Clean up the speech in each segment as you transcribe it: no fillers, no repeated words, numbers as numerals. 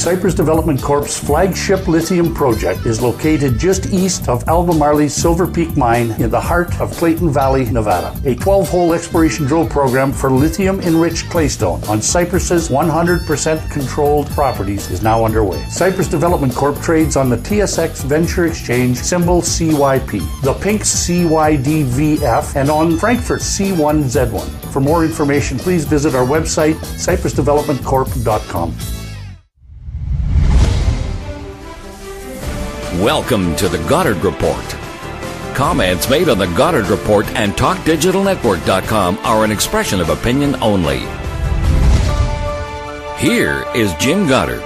Cypress Development Corp's flagship lithium project is located just east of Albemarle's Silver Peak mine in the heart of Clayton Valley, Nevada. A 12-hole exploration drill program for lithium-enriched claystone on Cypress's 100% controlled properties is now underway. Cypress Development Corp trades on the TSX Venture Exchange, symbol CYP, the Pink's CYDVF, and on Frankfurt's C1Z1. For more information, please visit our website, cypressdevelopmentcorp.com. Welcome to the Goddard Report. Comments made on the Goddard Report and TalkDigitalNetwork.com are an expression of opinion only. Here is Jim Goddard.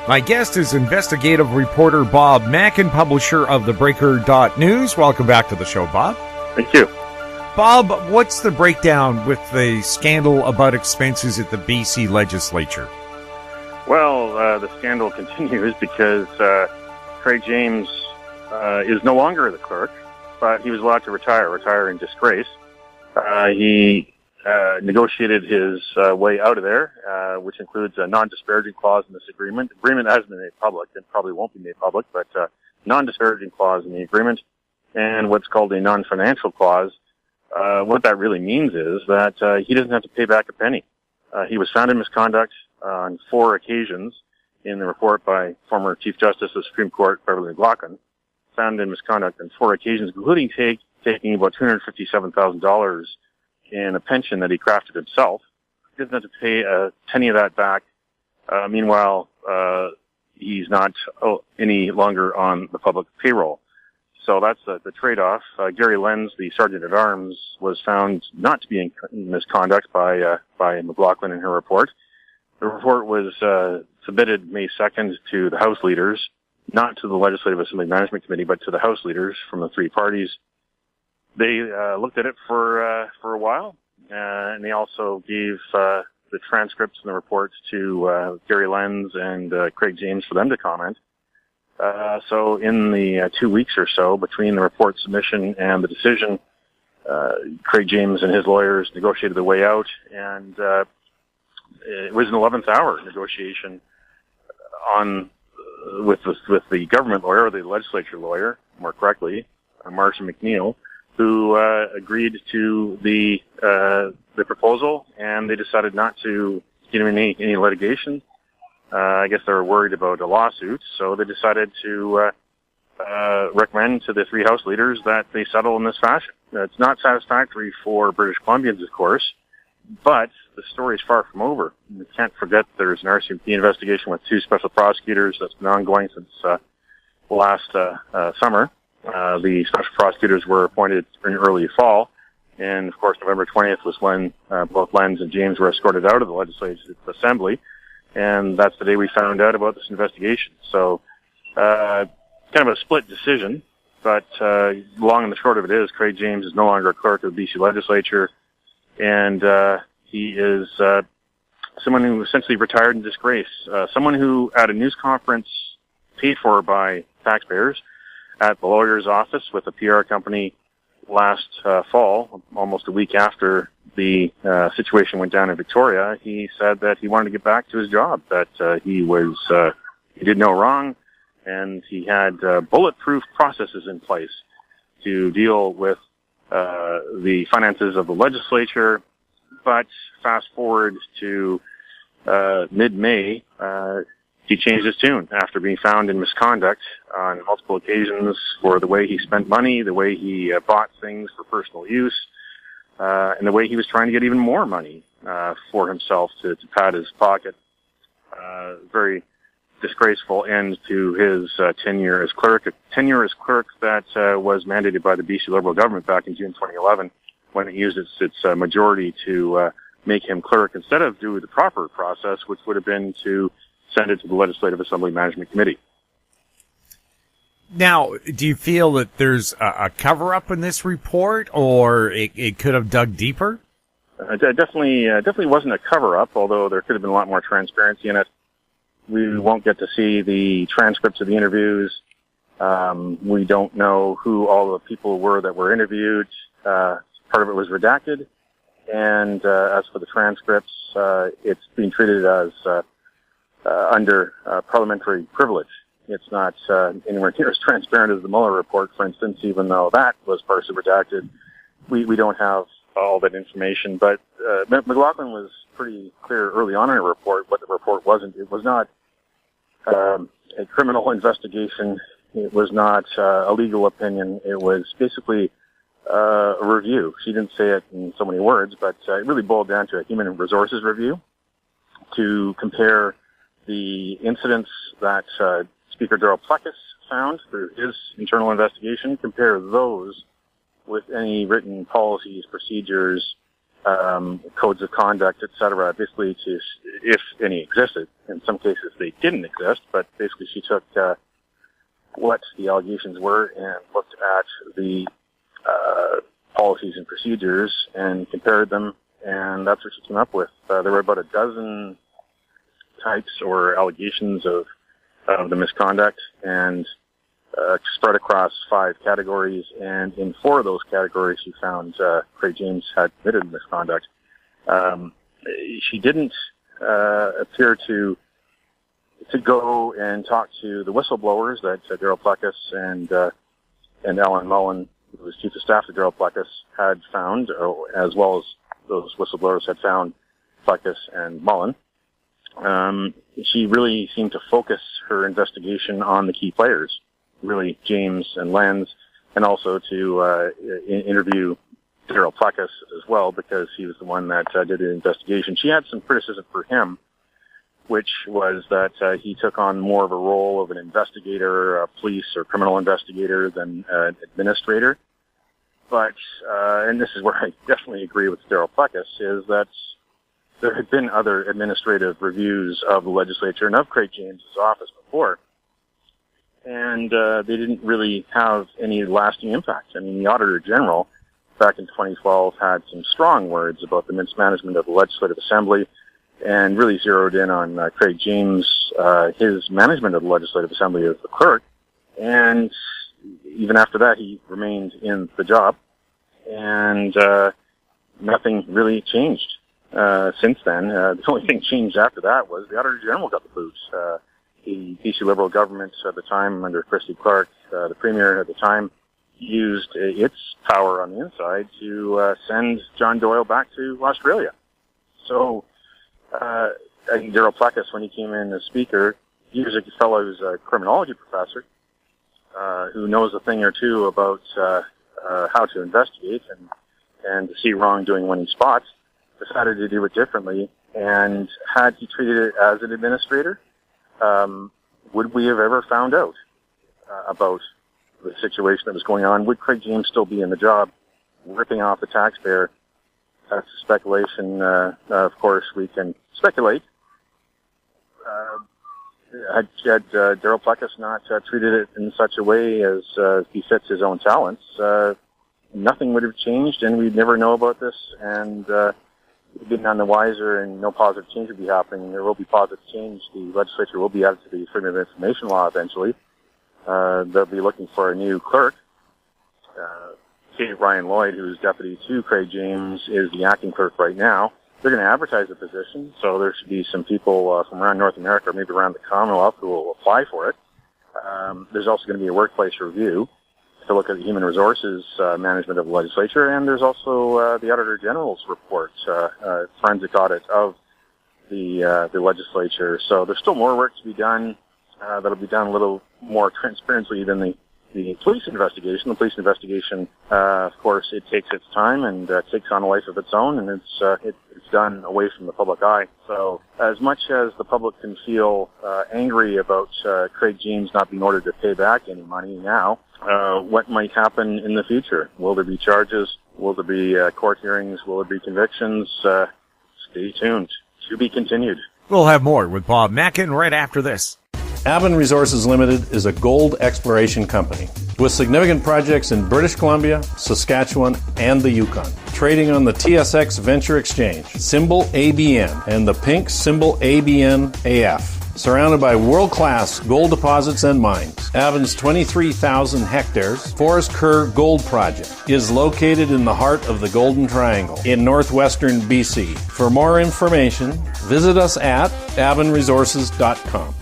My guest is investigative reporter Bob Mackin, publisher of TheBreaker.News. Welcome back to the show, Bob. Thank you. Bob, what's the breakdown with the scandal about expenses at the BC Legislature? Well, the scandal continues because Craig James is no longer the clerk, but he was allowed to retire in disgrace. He negotiated his way out of there, which includes a non-disparaging clause in this agreement. The agreement hasn't been made public and probably won't be made public, but non-disparaging clause in the agreement and what's called a non-financial clause. What that really means is that he doesn't have to pay back a penny. He was found in misconduct on 4 occasions in the report by former Chief Justice of the Supreme Court, Beverly Mackin, found in misconduct on 4 occasions, including taking about $257,000 in a pension that he crafted himself. He doesn't have to pay a penny of that back. Meanwhile, he's not any longer on the public payroll. So that's the trade-off. Gary Lenz, the Sergeant-at-Arms, was found not to be in misconduct by McLaughlin in her report. The report was submitted May 2nd to the House leaders, not to the Legislative Assembly Management Committee, but to the House leaders from the 3 parties. They looked at it for a while, and they also gave the transcripts and the reports to Gary Lenz and Craig James for them to comment. So in the 2 weeks or so between the report submission and the decision, Craig James and his lawyers negotiated their way out, and it was an 11th hour negotiation with the government lawyer, or the legislature lawyer, more correctly, Marcia McNeil, who agreed to the proposal, and they decided not to get him any litigation. I guess they were worried about a lawsuit, so they decided to recommend to the 3 House leaders that they settle in this fashion. It's not satisfactory for British Columbians, of course, but the story is far from over. We can't forget there's an RCMP investigation with 2 special prosecutors that's been ongoing since last summer. The special prosecutors were appointed in early fall, and of course November 20th was when both Lenz and James were escorted out of the Legislative Assembly. And that's the day we found out about this investigation. So, kind of a split decision, but long and the short of it is Craig James is no longer a clerk of the BC Legislature, and he is someone who essentially retired in disgrace. Someone who, at a news conference paid for by taxpayers at the lawyer's office with a PR company last fall, almost a week after the situation went down in Victoria, he said that he wanted to get back to his job, that he did no wrong, and he had bulletproof processes in place to deal with the finances of the legislature. But fast forward to mid-May, he changed his tune after being found in misconduct on multiple occasions for the way he spent money, the way he bought things for personal use, and the way he was trying to get even more money for himself to pad his pocket. Very disgraceful end to his tenure as clerk. A tenure as clerk that was mandated by the BC Liberal government back in June 2011 when it used its majority to make him clerk instead of do the proper process, which would have been to send it to the Legislative Assembly Management Committee. Now, do you feel that there's a cover-up in this report, or it could have dug deeper? Definitely wasn't a cover-up, although there could have been a lot more transparency in it. We won't get to see the transcripts of the interviews. We don't know who all the people were that were interviewed. Part of it was redacted. And as for the transcripts, it's being treated as under parliamentary privilege. It's not anywhere near as transparent as the Mueller report, for instance, even though that was partially redacted. We don't have all that information, but McLaughlin was pretty clear early on in her report what the report wasn't. It was not a criminal investigation. It was not a legal opinion. It was basically a review. She didn't say it in so many words, but it really boiled down to a human resources review to compare the incidents that Speaker Darryl Plecas found through his internal investigation, compare those with any written policies, procedures, codes of conduct, etc., basically to, if any existed. In some cases they didn't exist, but basically she took what the allegations were and looked at the policies and procedures and compared them, and that's what she came up with. There were about a dozen types or allegations of the misconduct, and spread across 5 categories, and in 4 of those categories she found Craig James had committed misconduct. She didn't appear to go and talk to the whistleblowers that Darryl Plecas and Alan Mullen, who was Chief of Staff to Darryl Plecas, had found, as well as those whistleblowers had found Plecas and Mullen. She really seemed to focus her investigation on the key players, really James and Lenz, and also to interview Darryl Plecas as well, because he was the one that did the investigation. She had some criticism for him, which was that he took on more of a role of an investigator, a police or criminal investigator than an administrator. But, and this is where I definitely agree with Darryl Plecas, is that there had been other administrative reviews of the legislature and of Craig James's office before, and they didn't really have any lasting impact. I mean, the Auditor General back in 2012 had some strong words about the mismanagement of the Legislative Assembly and really zeroed in on Craig James, his management of the Legislative Assembly as the clerk, and even after that he remained in the job, and nothing really changed. Since then, the only thing changed after that was the Auditor General got the boot. The BC Liberal government at the time, under Christy Clark, the Premier at the time, used its power on the inside to send John Doyle back to Australia. So, I think Darryl Plecas, when he came in as Speaker, he was a fellow who's a criminology professor, who knows a thing or two about how to investigate and to see wrongdoing when he spots, decided to do it differently. And had he treated it as an administrator, would we have ever found out about the situation that was going on? Would Craig James still be in the job, ripping off the taxpayer? That's a speculation. Of course, we can speculate. Had Darryl Plecas not treated it in such a way as befits his own talents, nothing would have changed, and we'd never know about this, and we'd be none the wiser, and no positive change would be happening. There will be positive change. The legislature will be added to the Freedom of Information law eventually. They'll be looking for a new clerk. Kate Ryan Lloyd, who's deputy to Craig James, is the acting clerk right now. They're going to advertise the position, so there should be some people from around North America, or maybe around the Commonwealth, who will apply for it. There's also going to be a workplace review to look at the human resources management of the legislature, and there's also the Auditor General's report, forensic audit of the legislature. So there's still more work to be done. That'll be done a little more transparently than the police investigation. The police investigation, of course, it takes its time and takes on a life of its own, and it's done away from the public eye. So as much as the public can feel angry about Craig James not being ordered to pay back any money now, what might happen in the future? Will there be charges? Will there be court hearings? Will there be convictions? Stay tuned. To be continued. We'll have more with Bob Mackin right after this. Aben Resources Limited is a gold exploration company with significant projects in British Columbia, Saskatchewan, and the Yukon. Trading on the TSX Venture Exchange, symbol ABN, and the pink symbol ABN AF. surrounded by world-class gold deposits and mines. Avon's 23,000 hectares Forest Kerr Gold Project is located in the heart of the Golden Triangle in northwestern BC. For more information, visit us at avonresources.com.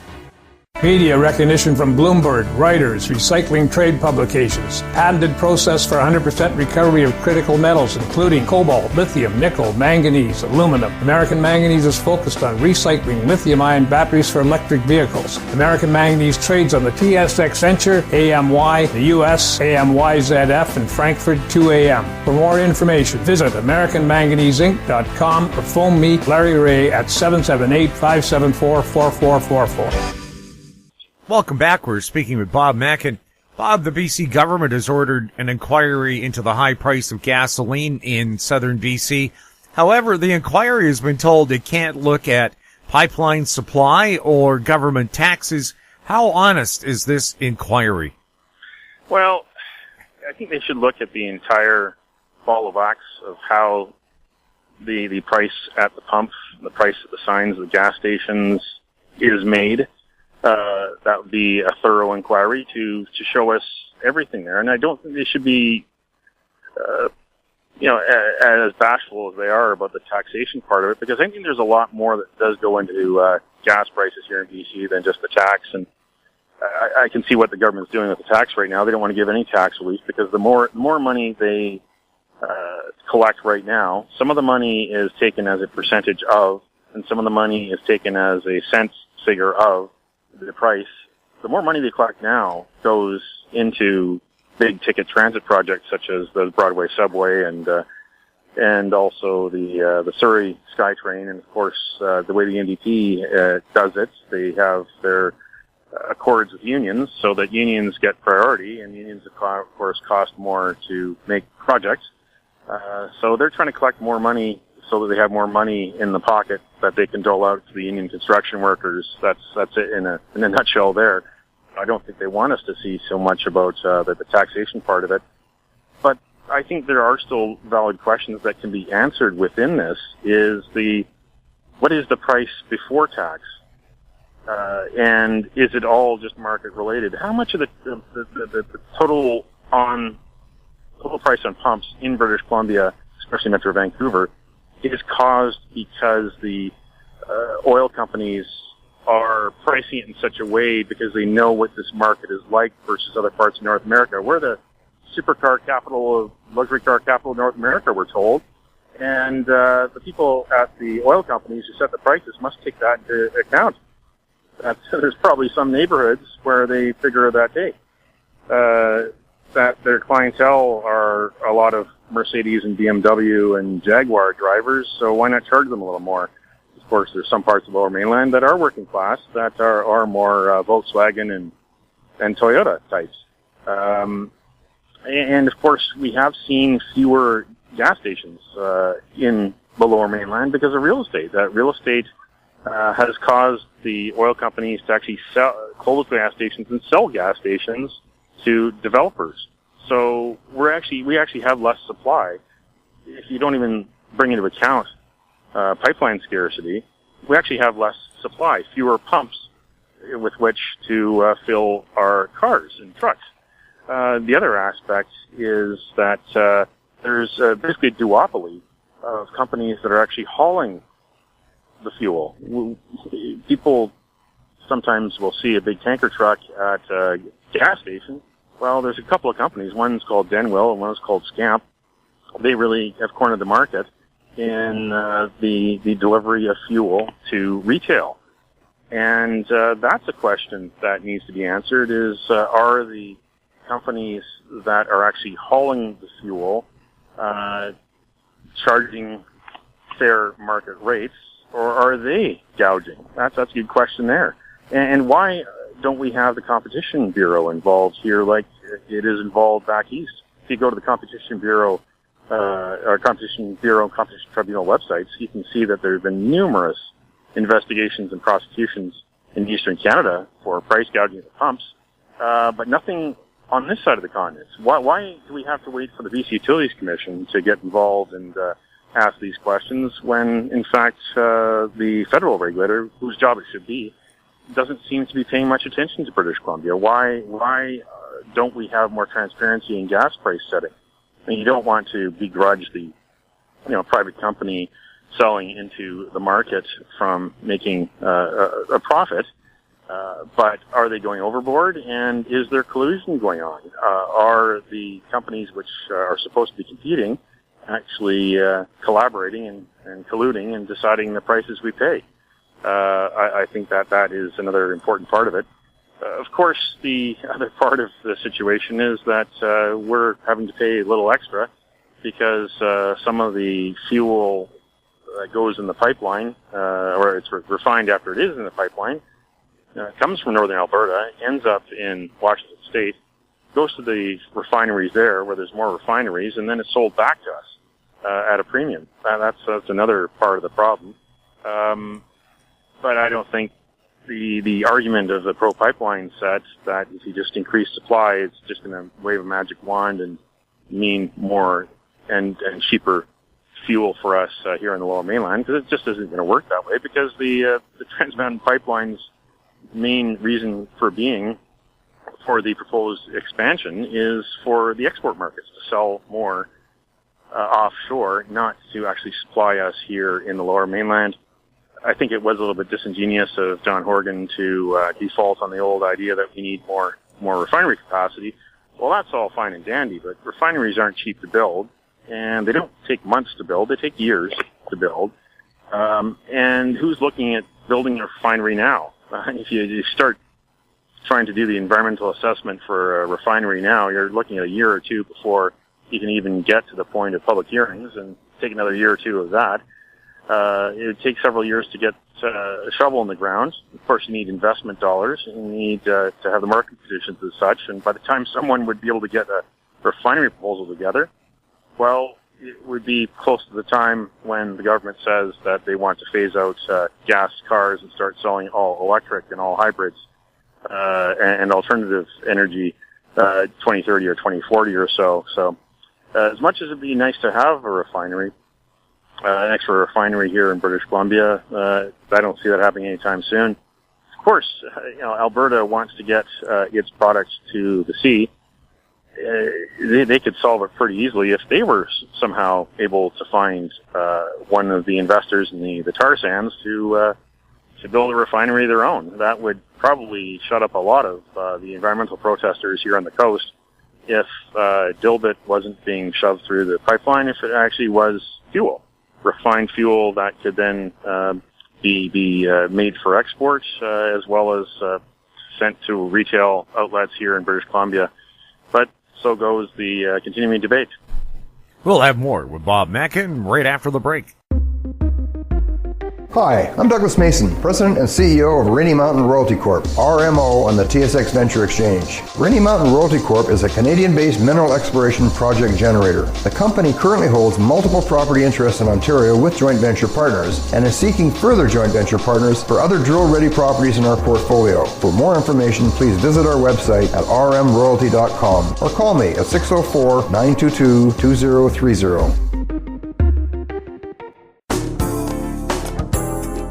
Media recognition from Bloomberg, Reuters, Recycling Trade Publications. Patented process for 100% recovery of critical metals, including cobalt, lithium, nickel, manganese, aluminum. American Manganese is focused on recycling lithium-ion batteries for electric vehicles. American Manganese trades on the TSX Venture, AMY, the US, AMYZF, and Frankfurt 2AM. For more information, visit AmericanManganeseInc.com or phone me, Larry Ray, at 778-574-4444. Welcome back. We're speaking with Bob Mackin. Bob, the BC government has ordered an inquiry into the high price of gasoline in southern BC. However, the inquiry has been told it can't look at pipeline supply or government taxes. How honest is this inquiry? Well, I think they should look at the entire ball of wax of how the price at the pump, the price at the signs of the gas stations is made. That would be a thorough inquiry to show us everything there. And I don't think they should be, as bashful as they are about the taxation part of it, because I think there's a lot more that does go into gas prices here in BC than just the tax. And I can see what the government's doing with the tax right now. They don't want to give any tax relief because the more money they collect right now, some of the money is taken as a percentage of, and some of the money is taken as a cents figure of the price. The more money they collect now goes into big ticket transit projects such as the Broadway subway and also the Surrey SkyTrain, and of course the way the NDP does it, they have their accords with unions so that unions get priority, and unions of course cost more to make projects. So they're trying to collect more money so that they have more money in the pocket that they can dole out to the union construction workers. That's it in a nutshell there. I don't think they want us to see so much about the taxation part of it. But I think there are still valid questions that can be answered within this. What is the price before tax? And is it all just market related? How much of the total price on pumps in British Columbia, especially Metro Vancouver, is caused because the oil companies are pricing it in such a way because they know what this market is like versus other parts of North America. We're the supercar capital of luxury car capital of North America, we're told. And the people at the oil companies who set the prices must take that into account. There's probably some neighborhoods where they figure that, hey, that their clientele are a lot of Mercedes and BMW and Jaguar drivers, so why not charge them a little more? Of course, there's some parts of Lower Mainland that are working class, that are more Volkswagen and Toyota types. And of course, we have seen fewer gas stations in the Lower Mainland because of real estate. That real estate has caused the oil companies to actually close gas stations and sell gas stations to developers. So we actually have less supply. If you don't even bring into account pipeline scarcity, we actually have less supply, fewer pumps with which to fill our cars and trucks. The other aspect is that there's basically a duopoly of companies that are actually hauling the fuel. People sometimes will see a big tanker truck at a gas station. Well, there's a couple of companies. One's called Denwell and one's called Scamp. They really have cornered the market in the delivery of fuel to retail. And that's a question that needs to be answered is, are the companies that are actually hauling the fuel charging fair market rates, or are they gouging? That's a good question there. And why don't we have the Competition Bureau involved here like it is involved back east? If you go to the Competition Bureau, or Competition Bureau and Competition Tribunal websites, you can see that there have been numerous investigations and prosecutions in Eastern Canada for price gouging at the pumps, but nothing on this side of the continent. Why do we have to wait for the BC Utilities Commission to get involved and ask these questions when, in fact, the federal regulator, whose job it should be, doesn't seem to be paying much attention to British Columbia. Why don't we have more transparency in gas price setting? I mean, you don't want to begrudge the, private company selling into the market from making a profit, but are they going overboard? And is there collusion going on? Are the companies which are supposed to be competing actually collaborating and colluding and deciding the prices we pay? I think that is another important part of it. Of course, the other part of the situation is that we're having to pay a little extra because some of the fuel that goes in the pipeline, or it's refined after it is in the pipeline, comes from northern Alberta, ends up in Washington State, goes to the refineries there where there's more refineries, and then it's sold back to us at a premium. That's another part of the problem. But I don't think the argument of the pro-pipeline set that if you just increase supply, it's just going to wave a magic wand and mean more and cheaper fuel for us here in the Lower Mainland, because it just isn't going to work that way, because the Trans Mountain Pipeline's main reason for being for the proposed expansion is for the export markets to sell more offshore, not to actually supply us here in the Lower Mainland. I think it was a little bit disingenuous of John Horgan to default on the old idea that we need more refinery capacity. Well, that's all fine and dandy, but refineries aren't cheap to build, and they don't take months to build. They take years to build. And who's looking at building a refinery now? If you start trying to do the environmental assessment for a refinery now, you're looking at a year or two before you can even get to the point of public hearings, and take another year or two of that. It would take several years to get a shovel in the ground. Of course, you need investment dollars, and you need to have the market conditions as such. And by the time someone would be able to get a refinery proposal together, well, it would be close to the time when the government says that they want to phase out gas cars and start selling all electric and all hybrids and alternative energy 2030 or 2040 or so. So as much as it'd be nice to have a refinery, an extra refinery here in British Columbia, I don't see that happening anytime soon. Of course, Alberta wants to get its products to the sea. They could solve it pretty easily if they were somehow able to find one of the investors in the tar sands to build a refinery of their own. That would probably shut up a lot of the environmental protesters here on the coast if dilbit wasn't being shoved through the pipeline, if it actually was fuel, refined fuel that could then be made for export as well as sent to retail outlets here in British Columbia. But so goes the continuing debate. We'll have more with Bob Mackin right after the break. Hi, I'm Douglas Mason, President and CEO of Rainy Mountain Royalty Corp., RMO, on the TSX Venture Exchange. Rainy Mountain Royalty Corp. is a Canadian-based mineral exploration project generator. The company currently holds multiple property interests in Ontario with joint venture partners and is seeking further joint venture partners for other drill-ready properties in our portfolio. For more information, please visit our website at rmroyalty.com or call me at 604-922-2030.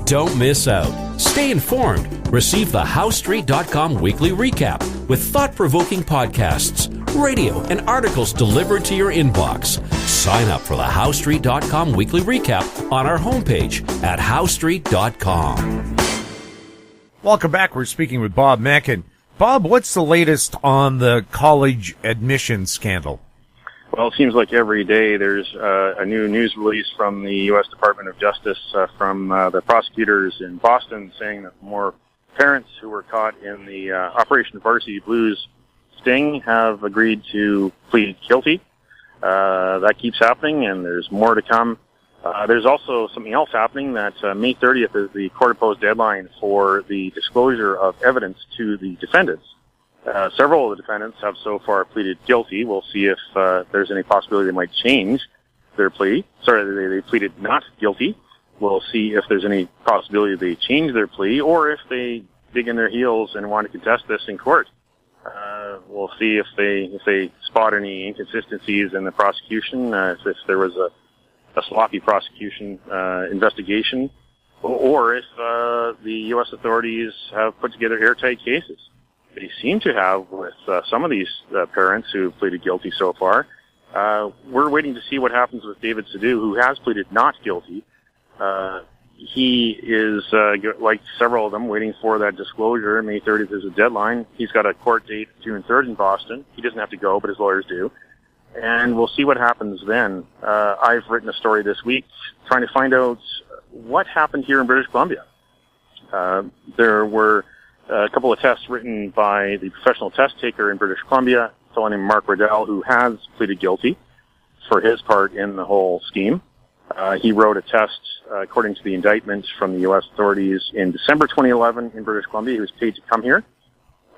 Don't miss out. Stay informed. Receive the HowStreet.com weekly recap with thought-provoking podcasts, radio, and articles delivered to your inbox. Sign up for the HowStreet.com weekly recap on our homepage at HowStreet.com. Welcome back. We're speaking with Bob Mackin. Bob, what's the latest on the college admission scandal? Well, it seems like every day there's a new news release from the U.S. Department of Justice from the prosecutors in Boston saying that more parents who were caught in the Operation Varsity Blues sting have agreed to plead guilty. That keeps happening, and there's more to come. There's also something else happening, that May 30th is the court-imposed deadline for the disclosure of evidence to the defendants. Several of the defendants have so far pleaded guilty. We'll see if there's any possibility they might change their plea. Sorry, they pleaded not guilty. We'll see if there's any possibility they change their plea, or if they dig in their heels and want to contest this in court. We'll see if they spot any inconsistencies in the prosecution, if there was a sloppy prosecution investigation, or if the U.S. authorities have put together airtight cases. They seem to have with some of these parents who have pleaded guilty so far. We're waiting to see what happens with David Sidhu, who has pleaded not guilty. He is, like several of them, waiting for that disclosure. May 30th is a deadline. He's got a court date June 3rd in Boston. He doesn't have to go, but his lawyers do. And we'll see what happens then. I've written a story this week trying to find out what happened here in British Columbia. There were a couple of tests written by the professional test taker in British Columbia, a fellow named Mark Riddell, who has pleaded guilty for his part in the whole scheme. He wrote a test, according to the indictment from the U.S. authorities, in December 2011 in British Columbia. He was paid to come here.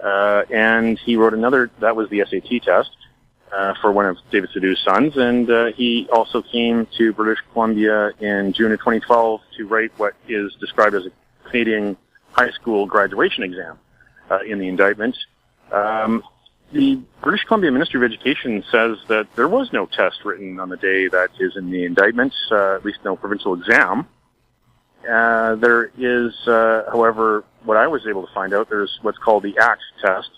And he wrote another, that was the SAT test, for one of David Sidhu's sons. And he also came to British Columbia in June of 2012 to write what is described as a Canadian high school graduation exam in the indictment. The British Columbia Ministry of Education says that there was no test written on the day that is in the indictment, at least no provincial exam. There is, however, what I was able to find out, there's what's called the ACT test,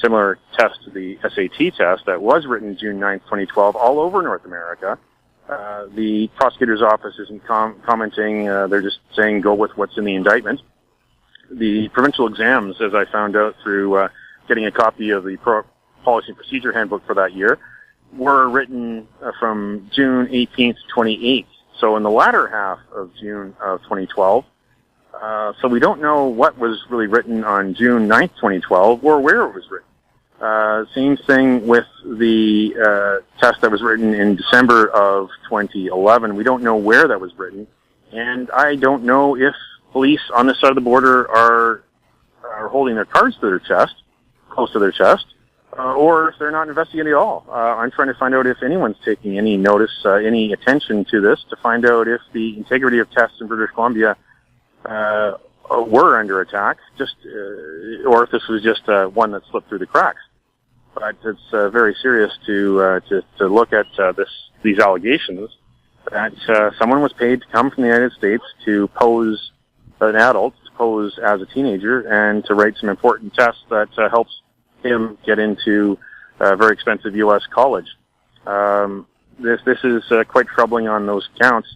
similar test to the SAT test that was written June 9th, 2012, all over North America. The prosecutor's office isn't commenting. They're just saying go with what's in the indictment. The provincial exams, as I found out through getting a copy of the Policy and Procedure Handbook for that year, were written from June 18th to 28th, so in the latter half of June of 2012. So we don't know what was really written on June 9th, 2012, or where it was written. Same thing with the test that was written in December of 2011. We don't know where that was written, and I don't know if police on this side of the border are holding their cards to their chest, close to their chest, or if they're not investigating at all. I'm trying to find out if anyone's taking any notice, any attention to this, to find out if the integrity of tests in British Columbia were under attack, or if this was just one that slipped through the cracks. But it's very serious to look at these allegations that someone was paid to come from the United States to pose an adult, to pose as a teenager, and to write some important tests that helps him get into a very expensive U.S. college. This is quite troubling on those counts,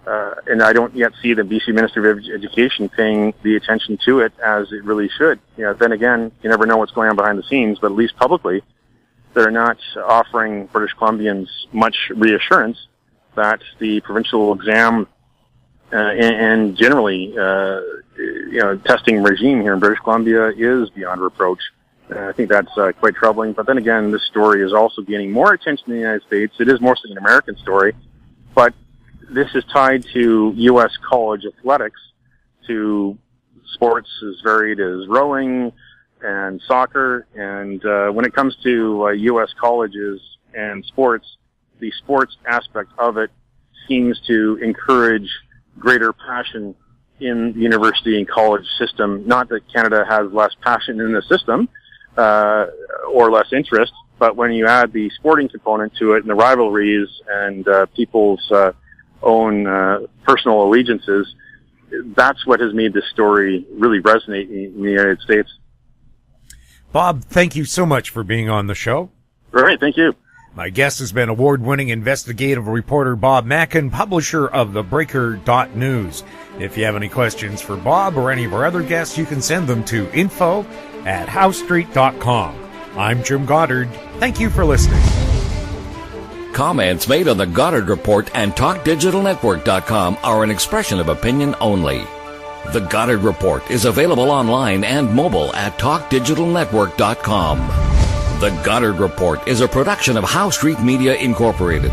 and I don't yet see the BC Ministry of Education paying the attention to it as it really should. Then again, you never know what's going on behind the scenes, but at least publicly, they're not offering British Columbians much reassurance that the provincial exam and generally, testing regime here in British Columbia is beyond reproach. I think that's quite troubling. But then again, this story is also gaining more attention in the United States. It is mostly an American story, but this is tied to U.S. college athletics, to sports as varied as rowing and soccer. And when it comes to U.S. colleges and sports, the sports aspect of it seems to encourage greater passion in the university and college system. Not that Canada has less passion in the system, or less interest, but when you add the sporting component to it and the rivalries and people's own personal allegiances, that's what has made this story really resonate in the United States. Bob, thank you so much for being on the show. All right, thank you. My guest has been award-winning investigative reporter Bob Mackin, publisher of thebreaker.news. If you have any questions for Bob or any of our other guests, you can send them to info@howstreet.com. I'm Jim Goddard. Thank you for listening. Comments made on the Goddard Report and TalkDigitalNetwork.com are an expression of opinion only. The Goddard Report is available online and mobile at TalkDigitalNetwork.com. The Goddard Report is a production of Howe Street Media Incorporated.